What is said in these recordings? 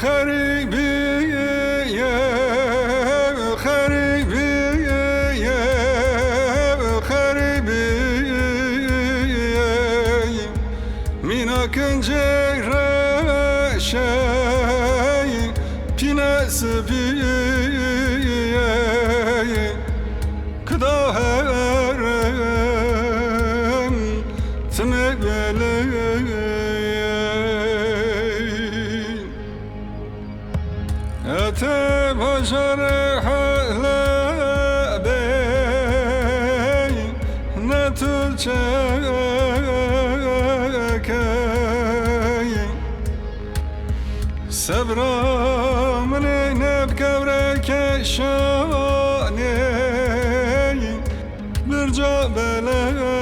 خریبیه خریبیه خریبیه مینا کنجه رشای پینس بیه کدا هرم تمه بلیه ate bajar hala bey ne tulçakay sabramne nebkevreke şane birca belakay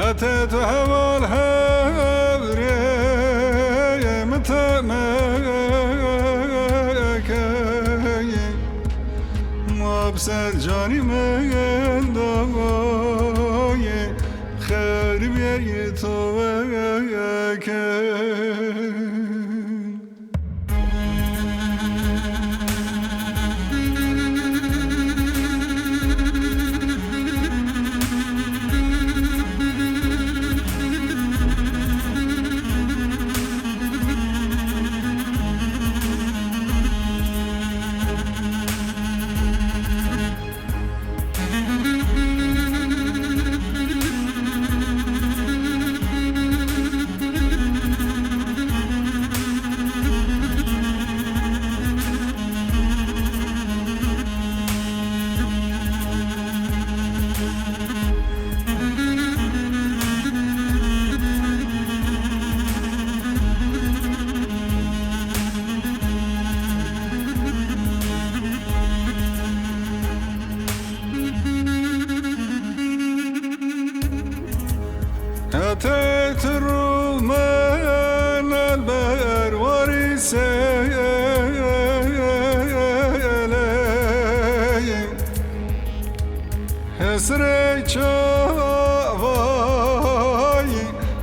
ate tuhaval havre مابسر جانی من دوای خریبیه تو أتيت الرومان البر ورسالي حسري شواي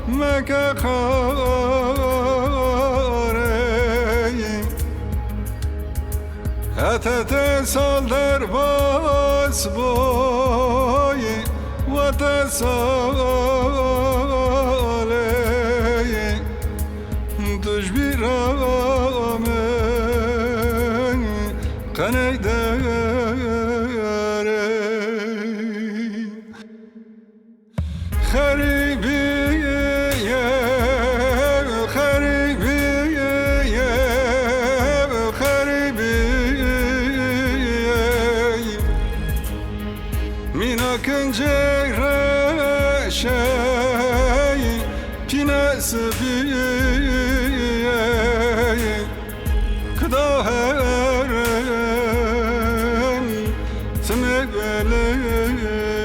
مكا خاري أتت صدر باس بوي وتسالي تجبيرامن قنيداري خريبية خريبية خريبية مینا کنجه رشای پینس بیه کدا هرم تمه بلیه